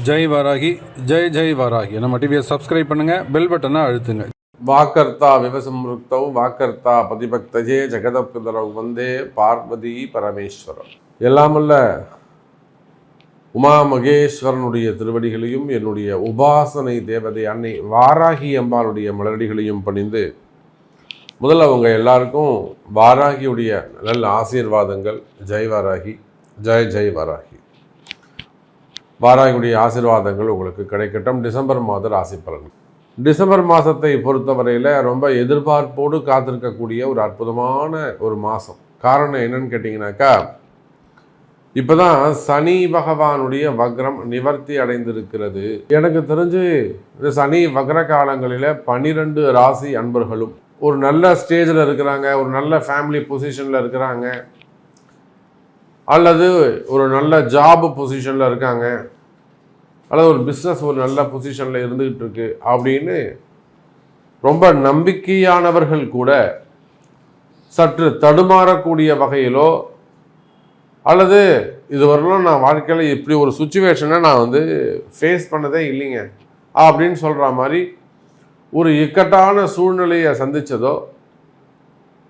ஜெய் வாராகி, ஜெய் ஜெய் வாராகி. நம்ம டிவியை சப்ஸ்கிரைப் பண்ணுங்க, பெல் பட்டனை அழுத்துங்க. வாக்கர்த்தா விவசம்ருக்தௌ வாக்கர்த்தா பதிபக்தஜே ஜெகதப்பிதரவ் வந்தே பார்வதி பரமேஸ்வரம். எல்லாமல்ல உமா மகேஸ்வரனுடைய திருவடிகளையும் என்னுடைய உபாசனை தேவதை அன்னை வாராகி அம்பாளுடைய மலரடிகளையும் பணிந்து முதல்ல அவங்க எல்லாருக்கும் வாராகியுடைய நல்ல ஆசீர்வாதங்கள். ஜெய் வாராகி, ஜெய் ஜெய் வாராகி. வாராகியுடைய ஆசீர்வாதங்கள் உங்களுக்கு கிடைக்கட்டும். டிசம்பர் மாத ராசி பலன். டிசம்பர் மாதத்தை பொறுத்தவரையில் ரொம்ப எதிர்பார்ப்போடு காத்திருக்கக்கூடிய ஒரு அற்புதமான ஒரு மாதம். காரணம் என்னன்னு கேட்டிங்கனாக்கா, இப்போ தான் சனி பகவானுடைய வக்ரம் நிவர்த்தி அடைந்திருக்கிறது. எனக்கு தெரிஞ்சு இந்த சனி வக்ர காலங்களில் 12 ராசி அன்பர்களும் ஒரு நல்ல ஸ்டேஜில் இருக்கிறாங்க, ஒரு நல்ல ஃபேமிலி பொசிஷனில் இருக்கிறாங்க, அல்லது ஒரு நல்ல ஜாப் பொசிஷனில் இருக்காங்க, அல்லது ஒரு பிஸ்னஸ் ஒரு நல்ல பொசிஷனில் இருந்துகிட்டு இருக்கு அப்படின்னு ரொம்ப நம்பிக்கையானவர்கள் கூட சற்று தடுமாறக்கூடிய வகையிலோ, அல்லது இதுவரையிலும் நான் வாழ்க்கையில் இப்படி ஒரு சுச்சுவேஷனை நான் ஃபேஸ் பண்ணதே இல்லைங்க அப்படின்னு சொல்கிற மாதிரி ஒரு இக்கட்டான சூழ்நிலையை சந்தித்ததோ,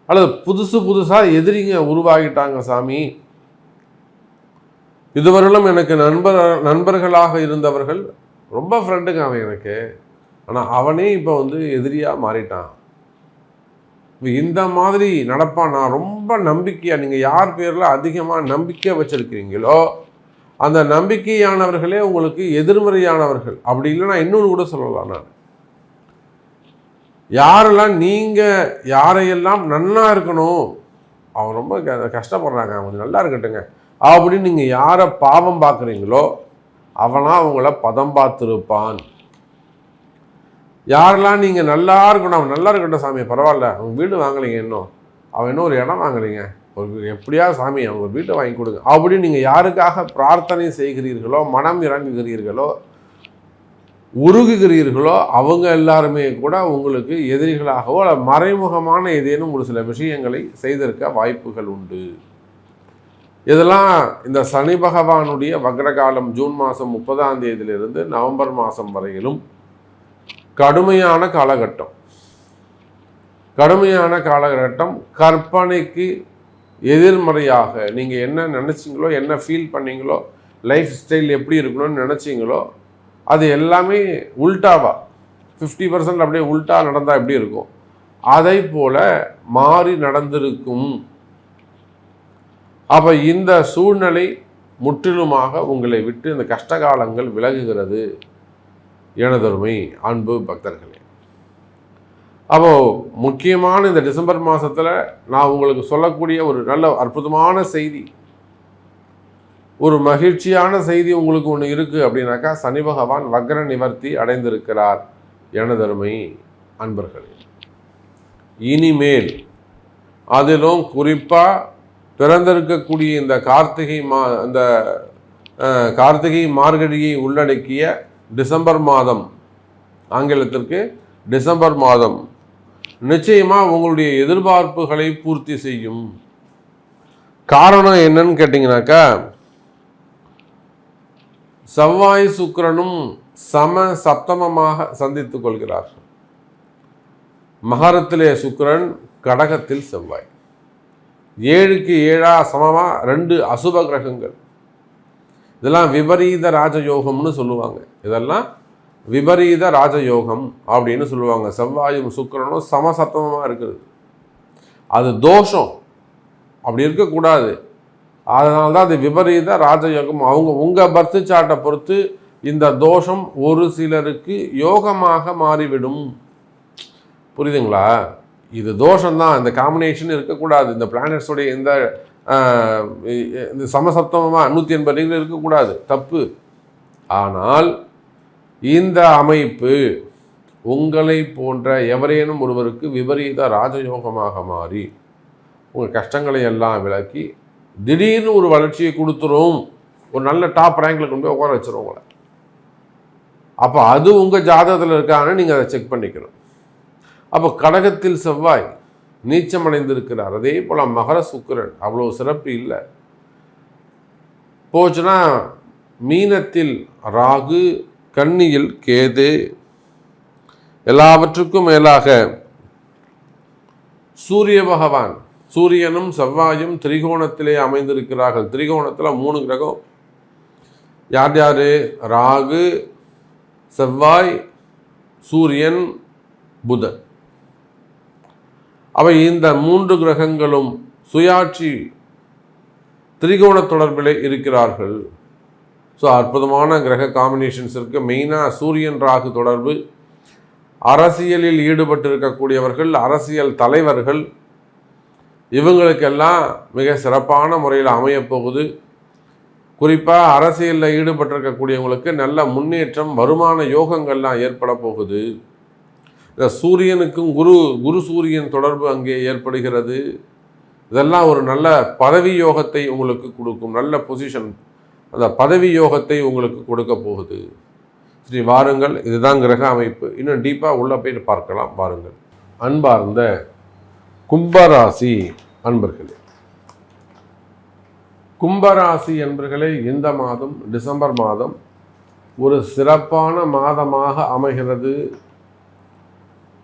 அல்லது புதுசாக எதிரிங்க உருவாகிட்டாங்க சாமி, இதுவரையிலும் எனக்கு நண்பர்களாக இருந்தவர்கள் ரொம்ப ஃப்ரெண்டுங்க அவன் எனக்கு, ஆனால் அவனே இப்போ எதிரியாக மாறிட்டான், இந்த மாதிரி நடப்பான். நான் ரொம்ப நம்பிக்கையாக, நீங்கள் யார் பேரில் அதிகமாக நம்பிக்கை வச்சுருக்கிறீங்களோ அந்த நம்பிக்கையானவர்களே உங்களுக்கு எதிர்மறையானவர்கள். அப்படி இல்லைன்னா இன்னொன்று கூட சொல்லலாம், நான் யாரெல்லாம் நீங்கள் யாரையெல்லாம் நன்னா இருக்கணும், அவன் ரொம்ப கஷ்டப்படுறாங்க, அவங்க நல்லா இருக்கட்டுங்க அப்படின்னு நீங்கள் யாரை பாவம் பார்க்குறீங்களோ அவனா அவங்கள பதம் பார்த்துருப்பான். யாரெல்லாம் நீங்கள் நல்லா இருக்கணும், அவன் நல்லா இருக்கட்டும் சாமி பரவாயில்ல, அவங்க வீடு வாங்கலைங்க, அவன் இன்னும் ஒரு இடம் வாங்கலைங்க, ஒரு எப்படியா சாமி அவங்க ஒரு வீட்டை வாங்கி கொடுங்க அப்படின்னு நீங்கள் யாருக்காக பிரார்த்தனை செய்கிறீர்களோ, மனம் இறங்குகிறீர்களோ, உருகுகிறீர்களோ, அவங்க எல்லாருமே கூட உங்களுக்கு எதிரிகளாகவோ அல்ல மறைமுகமான ஏதேனும் ஒரு சில விஷயங்களை செய்திருக்க வாய்ப்புகள் உண்டு. இதெல்லாம் இந்த சனி பகவானுடைய வக்ரகாலம் ஜூன் மாதம் 30ஆம் தேதியிலிருந்து நவம்பர் மாதம் வரையிலும் கடுமையான காலகட்டம். கற்பனைக்கு எதிர்மறையாக நீங்கள் என்ன நினச்சிங்களோ, என்ன ஃபீல் பண்ணீங்களோ, லைஃப் ஸ்டைல் எப்படி இருக்கணும்னு நினச்சிங்களோ அது எல்லாமே உல்டாவா 50% அப்படியே உல்டா நடந்தால் எப்படி இருக்கும் அதை போல மாறி நடந்திருக்கும். அப்போ இந்த சூழ்நிலை முற்றிலுமாக உங்களை விட்டு இந்த கஷ்டகாலங்கள் விலகுகிறது எனதருமை அன்பு பக்தர்களே. அப்போது முக்கியமான இந்த டிசம்பர் மாதத்தில் நான் உங்களுக்கு சொல்லக்கூடிய ஒரு நல்ல அற்புதமான செய்தி, ஒரு மகிழ்ச்சியான செய்தி உங்களுக்கு ஒன்று இருக்குது அப்படின்னாக்கா, சனி பகவான் வக்ர நிவர்த்தி அடைந்திருக்கிறார் எனதருமை அன்பர்களே. இனிமேல் அதிலும் குறிப்பாக பிறந்திருக்கக்கூடிய இந்த கார்த்திகை மார்கழியை உள்ளடக்கிய டிசம்பர் மாதம், ஆங்கிலத்திற்கு டிசம்பர் மாதம் நிச்சயமாக உங்களுடைய எதிர்பார்ப்புகளை பூர்த்தி செய்யும். காரணம் என்னன்னு கேட்டிங்கனாக்கா, செவ்வாய் சுக்கிரனும் சப்தமமாக சந்தித்துக் கொள்கிறார்கள். மகரத்திலே சுக்கிரன், கடகத்தில் செவ்வாய், 7க்கு 7 சமமாக 2 அசுப கிரகங்கள். இதெல்லாம் விபரீத ராஜயோகம்னு சொல்லுவாங்க. இதெல்லாம் விபரீத ராஜயோகம் அப்படின்னு சொல்லுவாங்க. செவ்வாயும் சுக்கிரனும் சமசப்தமமாக இருக்கிறது, அது தோஷம், அப்படி இருக்கக்கூடாது. அதனால தான் அது விபரீத ராஜயோகம். உங்கள் பர்த் சார்ட்டை பொறுத்து இந்த தோஷம் ஒரு சிலருக்கு யோகமாக மாறிவிடும். புரியுதுங்களா? இது தோஷம்தான், இந்த காம்பினேஷன் இருக்கக்கூடாது. இந்த பிளானட்ஸோடைய இந்த சமசப்தமாக 180 டிகிரி இருக்கக்கூடாது, தப்பு. ஆனால் இந்த அமைப்பு உங்களை போன்ற எவரேனும் ஒருவருக்கு விபரீத ராஜயோகமாக மாறி உங்கள் கஷ்டங்களை எல்லாம் விலக்கி திடீர்னு ஒரு வளர்ச்சியை கொடுத்துரும், ஒரு நல்ல டாப் ரேங்கில் கொண்டு போய் உட்கார வச்சிரும் உங்களை. அப்போ அது உங்கள் ஜாதகத்தில் இருக்கான்னு நீங்கள் அதை செக் பண்ணிக்கணும். அப்போ கடகத்தில் செவ்வாய் நீச்சமடைந்திருக்கிறார். அதே போல் மகர சுக்கிரன் அவ்வளோ சிறப்பு இல்லை. போச்சுன்னா மீனத்தில் ராகு, கன்னியில் கேது. எல்லாவற்றுக்கும் மேலாக சூரிய பகவான், சூரியனும் செவ்வாயும் திரிகோணத்திலே அமைந்திருக்கிறார்கள். திரிகோணத்தில் 3 கிரகம். யார் யார்? ராகு, செவ்வாய், சூரியன், புதன். அவை இந்த 3 கிரகங்களும் சுயாட்சி திரிகோண தொடர்பிலே இருக்கிறார்கள். ஸோ அற்புதமான கிரக காம்பினேஷன்ஸ் இருக்குது. மெயினாக சூரியன் ராகு தொடர்பு. அரசியலில் ஈடுபட்டு இருக்கக்கூடியவர்கள், அரசியல் தலைவர்கள், இவங்களுக்கெல்லாம் மிக சிறப்பான முறையில் அமையப்போகுது. குறிப்பாக அரசியலில் ஈடுபட்டிருக்கக்கூடியவங்களுக்கு நல்ல முன்னேற்றம், வருமான யோகங்கள்லாம் ஏற்பட போகுது. இந்த சூரியனுக்கும் குரு சூரியன் தொடர்பு அங்கே ஏற்படுகிறது. இதெல்லாம் ஒரு நல்ல பதவி யோகத்தை உங்களுக்கு கொடுக்கும். நல்ல பொசிஷன், அந்த பதவி யோகத்தை உங்களுக்கு கொடுக்க போகுது. சரி, வாருங்கள். இதுதான் கிரக அமைப்பு. இன்னும் டீப்பாக உள்ள போயிட்டு பார்க்கலாம். வாருங்கள். அன்பார்ந்த கும்பராசி அன்பர்களே, கும்பராசி அன்பர்களே, இந்த மாதம் டிசம்பர் மாதம் ஒரு சிறப்பான மாதமாக அமைகிறது.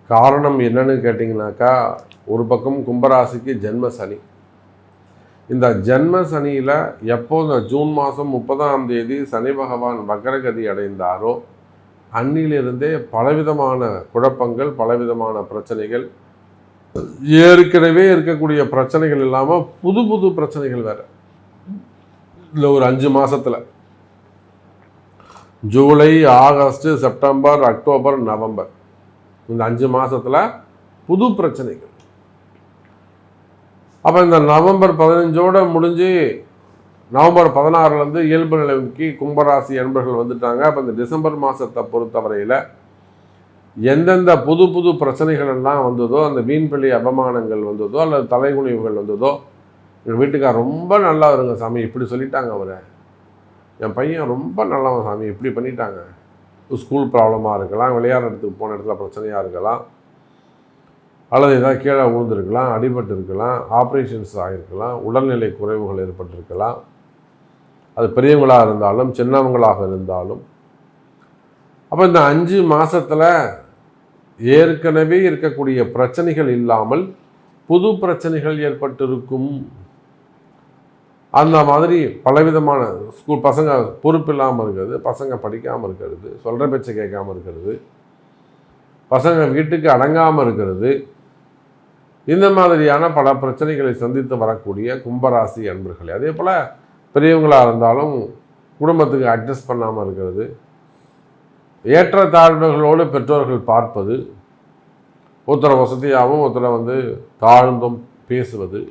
காரணம் என்னன்னு கேட்டிங்கனாக்கா, ஒரு பக்கம் கும்பராசிக்கு ஜென்ம சனி. இந்த ஜென்ம சனியில் எப்போ இந்த ஜூன் மாதம் 30ஆம் தேதி சனி பகவான் வக்ரகதி அடைந்தாரோ அன்னிலிருந்தே பலவிதமான குழப்பங்கள், பலவிதமான பிரச்சனைகள், ஏற்கனவே இருக்கக்கூடிய பிரச்சனைகள் இல்லாமல் புது புது பிரச்சனைகள் வேறு. இல்லை ஒரு 5 மாதத்தில், July, August, September, October, November, இந்த 5 மாதத்தில் புது பிரச்சனைகள். அப்போ இந்த நவம்பர் 15ஓடு முடிஞ்சு நவம்பர் 16லேருந்து இயல்பு நிலைக்கு கும்பராசி அன்பர்கள் வந்துட்டாங்க. அப்போ இந்த டிசம்பர் மாதத்தை பொறுத்தவரையில் எந்தெந்த புது புது பிரச்சனைகள் எல்லாம் வந்ததோ, அந்த வீண்பள்ளி அவமானங்கள் வந்ததோ, அல்லது தலைகுனிவுகள் வந்ததோ, எங்கள் வீட்டுக்கார் ரொம்ப நல்லா வருங்க சாமி, இப்படி சொல்லிட்டாங்க அவரை, என் பையன் ரொம்ப நல்லவன் சாமி, இப்படி பண்ணிட்டாங்க, ஸ்கூல் ப்ராப்ளமாக இருக்கலாம், விளையாடுற இடத்துக்கு போன இடத்துல பிரச்சனையாக இருக்கலாம், அல்லது ஏதாவது கீழே விழுந்திருக்கலாம், அடிபட்டு இருக்கலாம், ஆப்ரேஷன்ஸ் ஆகிருக்கலாம், உடல்நிலை குறைவுகள் ஏற்பட்டிருக்கலாம். அது பெரியவங்களாக இருந்தாலும் சின்னவங்களாக இருந்தாலும். அப்போ இந்த 5 மாதத்தில் ஏற்கனவே இருக்கக்கூடிய பிரச்சனைகள் இல்லாமல் புது பிரச்சனைகள் ஏற்பட்டிருக்கும். அந்த மாதிரி பலவிதமான ஸ்கூல் பசங்க பொறுப்பு இல்லாமல் இருக்கிறது, பசங்க படிக்காமல் இருக்கிறது, சொல்கிற பேச்சை கேட்காமல் இருக்கிறது, பசங்க வீட்டுக்கு அடங்காமல் இருக்கிறது, இந்த மாதிரியான பல பிரச்சனைகளை சந்தித்து வரக்கூடிய கும்பராசி அன்பர்களே. அதே போல் பெரியவங்களாக இருந்தாலும் குடும்பத்துக்கு அட்ஜஸ்ட் பண்ணாமல் இருக்கிறது, ஏற்ற தாழ்வுகளோடு பெற்றோர்கள் பார்ப்பது, ஒருத்தரை வசதியாகவும் ஒருத்தரை தாழ்ந்தும் பேசுவது,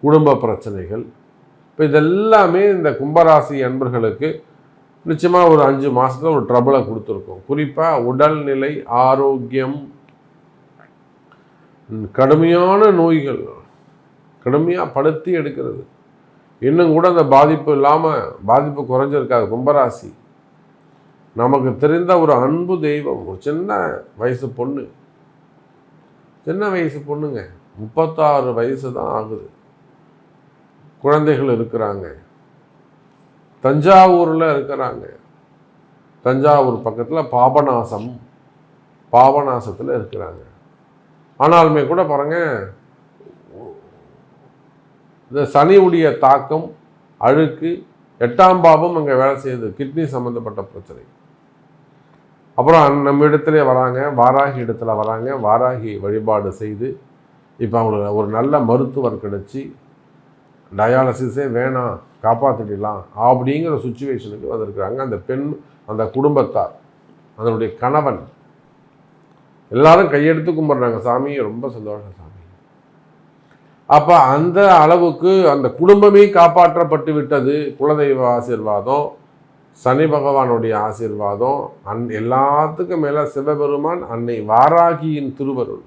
குடும்ப பிரச்சனைகள். இப்போ இதெல்லாமே இந்த கும்பராசி அன்பர்களுக்கு நிச்சயமாக ஒரு 5 மாதத்தில் ஒரு ட்ரபிளை கொடுத்துருக்கோம். குறிப்பாக உடல்நிலை ஆரோக்கியம், கடுமையான நோய்கள், கடுமையாக படுத்தி எடுக்கிறது. இன்னும் கூட அந்த பாதிப்பு இல்லாமல், பாதிப்பு குறைஞ்சிருக்காது. கும்பராசி நமக்கு தெரிந்த ஒரு அன்பு தெய்வம், ஒரு சின்ன வயசு பொண்ணு, சின்ன வயசு பொண்ணுங்க, 36 வயசு தான் ஆகுது, குழந்தைகள் இருக்கிறாங்க, தஞ்சாவூரில் இருக்கிறாங்க. தஞ்சாவூர் பக்கத்தில் பாபநாசத்தில் இருக்கிறாங்க. ஆனாலுமே கூட பாருங்க, இந்த சனியுடைய தாக்கம், அழுக்கு, 8ஆம் பாவம் அங்கே வேலை செய்யுது, கிட்னி சம்மந்தப்பட்ட பிரச்சனை. அப்புறம் நம்ம இடத்துல வராங்க, வாராகி இடத்துல வராங்க, வாராகி வழிபாடு செய்து இப்போ அவங்களுக்கு ஒரு நல்ல மருத்துவர் கிடச்சி டயாலிசிஸே வேணாம், காப்பாற்றிடலாம் அப்படிங்கிற சுச்சுவேஷனுக்கு வந்திருக்கிறாங்க. அந்த பெண், அந்த குடும்பத்தார், அதனுடைய கணவன் எல்லாரும் கையெடுத்து கும்பிட்றாங்க, சாமி ரொம்ப சந்தோஷம் சாமி. அப்போ அந்த அளவுக்கு அந்த குடும்பமே காப்பாற்றப்பட்டு விட்டது. குலதெய்வ ஆசீர்வாதம், சனி பகவானுடைய ஆசீர்வாதம், எல்லாத்துக்கும் மேலே சிவபெருமான், அன்னை வாராகியின் திருவருள்.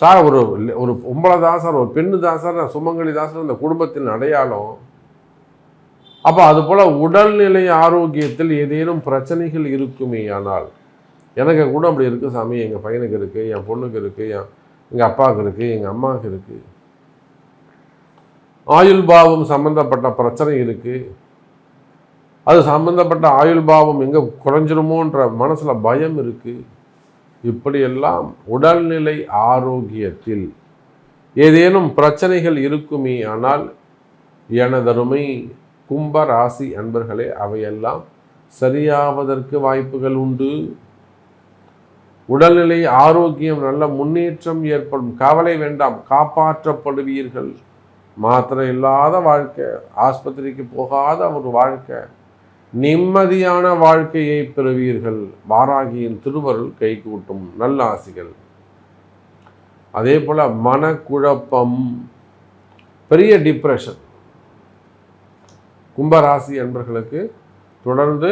சார் ஒரு பொம்பளதாசர், ஒரு பெண்ணு தாசர், சுமங்கலி தாசர் அந்த குடும்பத்தின் அடையாளம். அப்போ அதுபோல் உடல்நிலை ஆரோக்கியத்தில் ஏதேனும் பிரச்சனைகள் இருக்குமே ஆனால், எனக்கு கூட அப்படி இருக்குது சாமி, எங்கள் பையனுக்கு இருக்குது, என் பொண்ணுக்கு இருக்குது, எங்கள் அப்பாவுக்கு இருக்குது, எங்கள் அம்மாவுக்கு இருக்குது, ஆயுள் பாவம் சம்பந்தப்பட்ட பிரச்சனை இருக்குது, அது சம்பந்தப்பட்ட ஆயுள் பாவம் எங்கே குறைஞ்சிருமோன்ற மனசில் பயம் இருக்குது. இப்படியெல்லாம் உடல்நிலை ஆரோக்கியத்தில் ஏதேனும் பிரச்சனைகள் இருக்குமே ஆனால் எனதருமை கும்ப ராசி அன்பர்களே, அவையெல்லாம் சரியாவதற்கு வாய்ப்புகள் உண்டு. உடல்நிலை ஆரோக்கியம் நல்ல முன்னேற்றம் ஏற்படும். கவலை வேண்டாம், காப்பாற்றப்படுவீர்கள். மாத்திரை இல்லாத வாழ்க்கை, ஆஸ்பத்திரிக்கு போகாத ஒரு வாழ்க்கை, நிம்மதியான வாழ்க்கையை பெறுவீர்கள். வாராகியின் திருவருள் கைகூட்டும். நல்ல ஆசிகள். அதே போல மனக்குழப்பம், பெரிய டிப்ரெஷன் கும்பராசி அன்பர்களுக்கு தொடர்ந்து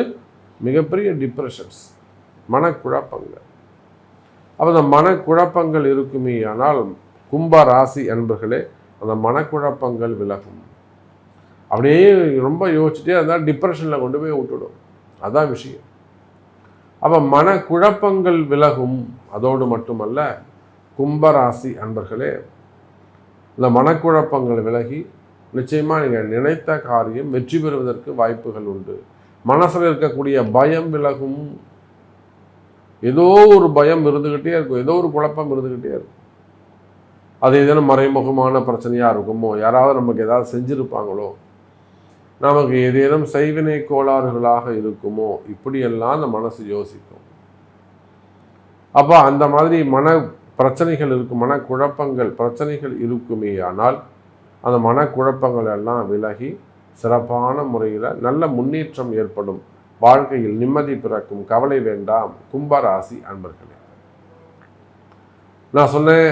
மிகப்பெரிய டிப்ரெஷன்ஸ், மனக்குழப்பங்கள். அப்போ அந்த மனக்குழப்பங்கள் இருக்குமே ஆனால் கும்பராசி அன்பர்களே, அந்த மனக்குழப்பங்கள் விலகும். அப்படியே ரொம்ப யோசிச்சுட்டே இருந்தால் டிப்ரெஷனில் கொண்டு போய் விட்டுடும். அதான் விஷயம். அப்போ மனக்குழப்பங்கள் விலகும். அதோடு மட்டுமல்ல கும்பராசி அன்பர்களே, இந்த மனக்குழப்பங்கள் விலகி நிச்சயமாக நீங்கள் நினைத்த காரியம் வெற்றி பெறுவதற்கு வாய்ப்புகள் உண்டு. மனசில் இருக்கக்கூடிய பயம் விலகும். ஏதோ ஒரு பயம் இருந்துக்கிட்டே இருக்கும், ஏதோ ஒரு குழப்பம் இருந்துக்கிட்டே இருக்கும். அது ஏதேனும் மறைமுகமான பிரச்சனையாக இருக்குமோ, யாராவது நமக்கு ஏதாவது செஞ்சுருப்பாங்களோ, நமக்கு ஏதேனும் செய்வினை கோளாறுகளாக இருக்குமோ, இப்படியெல்லாம் அந்த மனசு யோசிக்கும். அப்போ அந்த மாதிரி மன பிரச்சனைகள் இருக்கும், மனக்குழப்பங்கள் பிரச்சனைகள் இருக்குமே ஆனால் அந்த மனக்குழப்பங்கள் எல்லாம் விலகி சிறப்பான முறையில் நல்ல முன்னேற்றம் ஏற்படும். வாழ்க்கையில் நிம்மதி பிறக்கும். கவலை வேண்டாம் கும்பராசி அன்பர்களே. நான் சொன்னேன்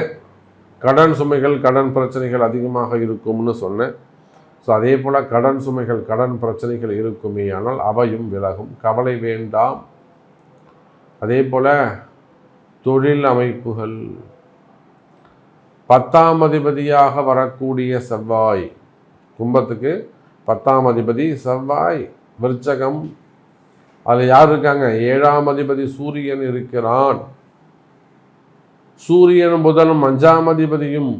கடன் சுமைகள் கடன் பிரச்சனைகள் அதிகமாக இருக்கும்னு சொன்னேன். ஸோ அதே போல் கடன் சுமைகள் கடன் பிரச்சனைகள் இருக்குமே ஆனால் அவையும் விலகும். கவலை வேண்டாம். அதே போல் தொழில் அமைப்புகள், 10ஆம் அதிபதியாக வரக்கூடிய செவ்வாய், கும்பத்துக்கு 10ஆம் அதிபதி செவ்வாய், விருச்சகம் அதில் யார் இருக்காங்க? 7ஆம் அதிபதி சூரியன் இருக்கிறான். சூரியனும் புதனும் 5ஆம் அதிபதியும்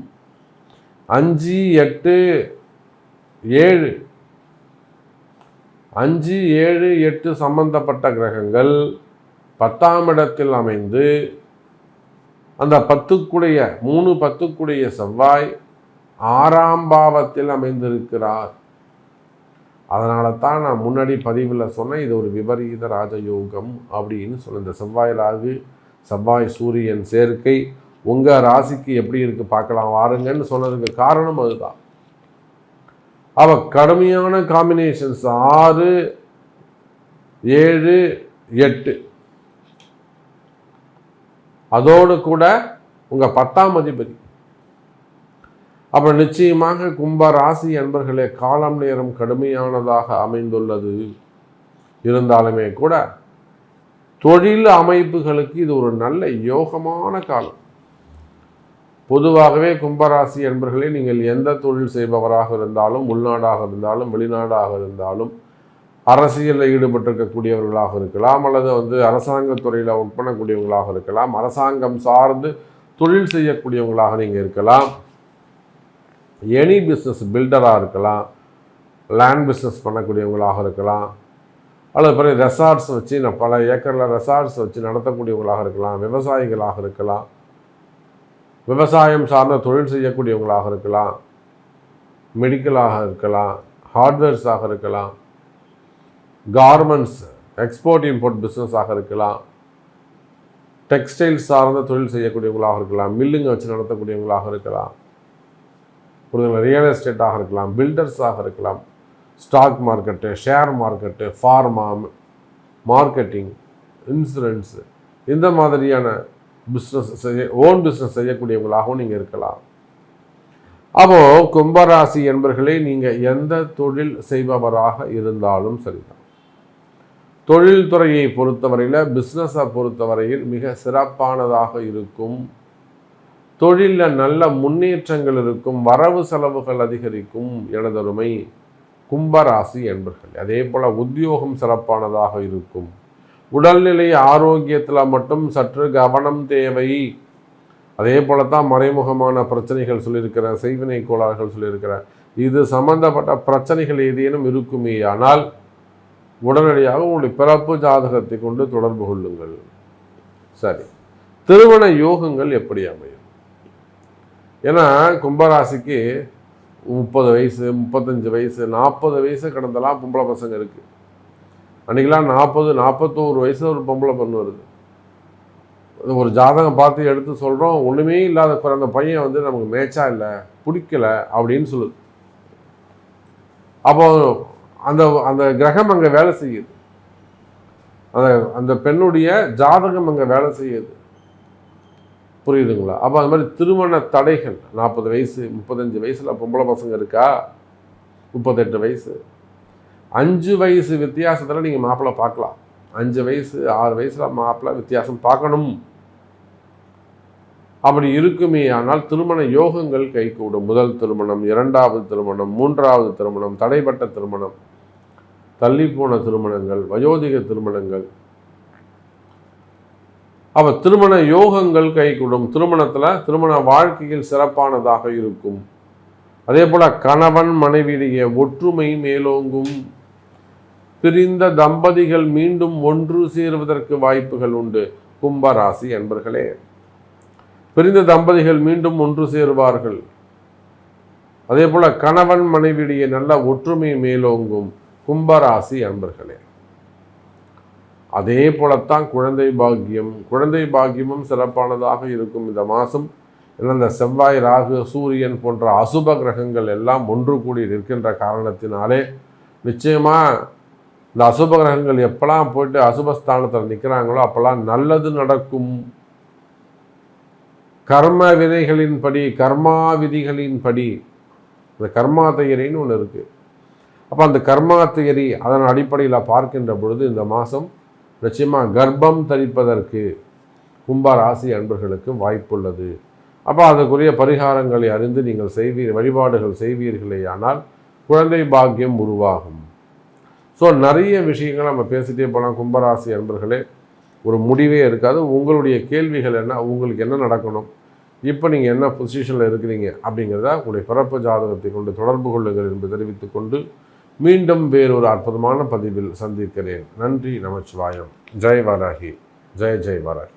5, 8, 7 5, 7, 8 சம்பந்தப்பட்ட கிரகங்கள் 10ஆம் இடத்தில் அமைந்து அந்த 10க்குடைய 3 10க்குடைய செவ்வாய் 6ஆம் பாவத்தில் அமைந்திருக்கிறார். அதனால தான் நான் முன்னாடி பதிவில் சொன்னேன், இது ஒரு விபரீத ராஜயோகம் அப்படின்னு சொன்னேன். இந்த செவ்வாய் ராகு செவ்வாய் சூரியன் சேர்க்கை உங்கள் ராசிக்கு எப்படி இருக்குது பார்க்கலாம் வாருங்கன்னு சொன்னதுக்கு காரணம் அதுதான். அவ கடுமையான காம்பினேஷன்ஸ் 6, 7, 8 அதோடு கூட உங்கள் 10ஆம் அதிபதி. அப்போ நிச்சயமாக கும்ப ராசி அன்பர்களே, காலம் நேரம் கடுமையானதாக அமைந்துள்ளது. இருந்தாலுமே கூட தொழில் அமைப்புகளுக்கு இது ஒரு நல்ல யோகமான காலம். பொதுவாகவே கும்பராசி அன்பர்களே, நீங்கள் எந்த தொழில் செய்பவராக இருந்தாலும், உள்நாடாக இருந்தாலும் வெளிநாடாக இருந்தாலும், அரசியலில் ஈடுபட்டிருக்கக்கூடியவர்களாக இருக்கலாம், அல்லது அரசாங்கத்துறையில் ஒர்க் பண்ணக்கூடியவங்களாக இருக்கலாம், அரசாங்கம் சார்ந்து தொழில் செய்யக்கூடியவங்களாக நீங்கள் இருக்கலாம், எனி பிஸ்னஸ் பில்டராக இருக்கலாம், லேண்ட் பிஸ்னஸ் பண்ணக்கூடியவங்களாக இருக்கலாம், அல்லது பிறகு ரெசார்ட்ஸ் வச்சு பல ஏக்கரில் ரெசார்ட்ஸ் வச்சு நடத்தக்கூடியவங்களாக இருக்கலாம், விவசாயிகளாக இருக்கலாம், விவசாயம் சார்ந்த தொழில் செய்யக்கூடியவங்களாக இருக்கலாம், மெடிக்கலாக இருக்கலாம், ஹார்ட்வேர்ஸாக இருக்கலாம், கார்மெண்ட்ஸ் எக்ஸ்போர்ட் இம்போர்ட் பிஸ்னஸாக இருக்கலாம், டெக்ஸ்டைல்ஸ் சார்ந்த தொழில் செய்யக்கூடியவங்களாக இருக்கலாம், மில்லுங்க வச்சு நடத்தக்கூடியவங்களாக இருக்கலாம், ரியல் எஸ்டேட்டாக இருக்கலாம், பில்டர்ஸாக இருக்கலாம், stock market, share market, pharma, marketing, insurance, இந்த மாதிரியான பிஸ்னஸ் ஓன் பிஸ்னஸ் செய்யக்கூடியவங்களாகவும் நீங்கள் இருக்கலாம். அப்போது கும்பராசி என்பர்களே, நீங்கள் எந்த தொழில் செய்பவராக இருந்தாலும் சரிதான். தொழில்துறையை பொறுத்தவரையில், பிஸ்னஸை பொறுத்தவரையில் மிக சிறப்பானதாக இருக்கும். தொழிலில் நல்ல முன்னேற்றங்கள் இருக்கும், வரவு செலவுகள் அதிகரிக்கும். எனதருமை கும்பராசி என்பர்கள். அதே போல் உத்தியோகம் சிறப்பானதாக இருக்கும். உடல்நிலை ஆரோக்கியத்தில் மட்டும் சற்று கவனம் தேவை. அதே போல தான் மறைமுகமான பிரச்சனைகள் சொல்லியிருக்கிறேன், செய்வினை கோளாறுகள் சொல்லியிருக்கிறேன். இது சம்பந்தப்பட்ட பிரச்சனைகள் ஏதேனும் இருக்குமே ஆனால் உடனடியாக உங்களுடைய பிறப்பு ஜாதகத்தை கொண்டு தொடர்பு கொள்ளுங்கள். சரி, திருமண யோகங்கள் எப்படி அமையும்? ஏன்னா கும்பராசிக்கு 30 வயசு, 35 வயசு, 40 வயசு கடந்தெல்லாம் பொம்பளை பசங்க இருக்கு. அன்றைக்கெல்லாம் 40, 41 வயசு ஒரு பொம்பளை பொண்ணு வருது. ஒரு ஜாதகம் பார்த்து எடுத்து சொல்கிறோம், ஒன்றுமே இல்லாத அந்த பையன் வந்து நமக்கு மேட்சா இல்லை, பிடிக்கல அப்படின்னு சொல்லுது. அப்போ அந்த அந்த கிரகம் அங்கே வேலை செய்யுது, அந்த பெண்ணுடைய ஜாதகம் அங்கே வேலை செய்யுது. புரியுதுங்களா? அப்போ அது மாதிரி திருமண தடைகள் 40 வயசு 35 வயசில் பொம்பளை பசங்க இருக்கா, 38 வயசு, 5 வயசு வித்தியாசத்தில் நீங்கள் மாப்பிள்ளை பார்க்கலாம். 5 வயசு 6 வயசில் மாப்பிள்ளை வித்தியாசம் பார்க்கணும். அப்படி இருக்குமே ஆனால் திருமண யோகங்கள் கைகூடும். முதல் திருமணம், 2வது திருமணம், 3வது திருமணம், தடைப்பட்ட திருமணம், தள்ளிப்போன திருமணங்கள், வயோதிக திருமணங்கள், அப்போ திருமண யோகங்கள் கைகூடும். திருமணத்தில் திருமண வாழ்க்கையில் சிறப்பானதாக இருக்கும். அதே போல் கணவன் மனைவியிடையே ஒற்றுமை மேலோங்கும். பிரிந்த தம்பதிகள் மீண்டும் ஒன்று சேருவதற்கு வாய்ப்புகள் உண்டு. கும்பராசி அன்பர்களே, பிரிந்த தம்பதிகள் மீண்டும் ஒன்று சேருவார்கள். அதே போல கணவன் மனைவியிடையே நல்ல ஒற்றுமை மேலோங்கும். கும்பராசி அன்பர்களே, அதே போலத்தான் குழந்தை பாக்கியமும் சிறப்பானதாக இருக்கும் இந்த மாதம். ஏன்னா இந்த செவ்வாய், ராகு, சூரியன் போன்ற அசுப கிரகங்கள் எல்லாம் ஒன்று கூடி நிற்கின்ற காரணத்தினாலே நிச்சயமாக இந்த அசுப கிரகங்கள் எப்பெல்லாம் போயிட்டு அசுபஸ்தானத்தில் நிற்கிறாங்களோ அப்போல்லாம் நல்லது நடக்கும். கர்ம விதைகளின்படி, கர்மா விதிகளின்படி, இந்த கர்மா தியரின்னு ஒன்று இருக்குது. அப்போ அந்த கர்மா தியரி அதன் அடிப்படையில் பார்க்கின்ற பொழுது இந்த மாதம் நிச்சயமாக கர்ப்பம் தரிப்பதற்கு கும்பராசி அன்பர்களுக்கு வாய்ப்புள்ளது. அப்போ அதுக்குரிய பரிகாரங்களை அறிந்து நீங்கள் வழிபாடுகள் செய்வீர்களே ஆனால் குழந்தை பாக்கியம் உருவாகும். ஸோ நிறைய விஷயங்கள் நம்ம பேசிகிட்டே போகலாம். கும்பராசி அன்பர்களே, ஒரு முடிவே இருக்காது. உங்களுடைய கேள்விகள் என்ன, உங்களுக்கு என்ன நடக்கணும், இப்போ நீங்கள் என்ன பொசிஷனில் இருக்கிறீங்க அப்படிங்கிறத உங்களுடைய பிறப்பு ஜாதகத்தை கொண்டு தொடர்பு கொள்ளுங்கள் என்று தெரிவித்துக் கொண்டு மீண்டும் வேறொரு அற்புதமான பதிவில் சந்திக்கிறேன். நன்றி, நமச்சிவாயம். ஜெய் வாராகி, ஜெய் ஜெய் வாராகி.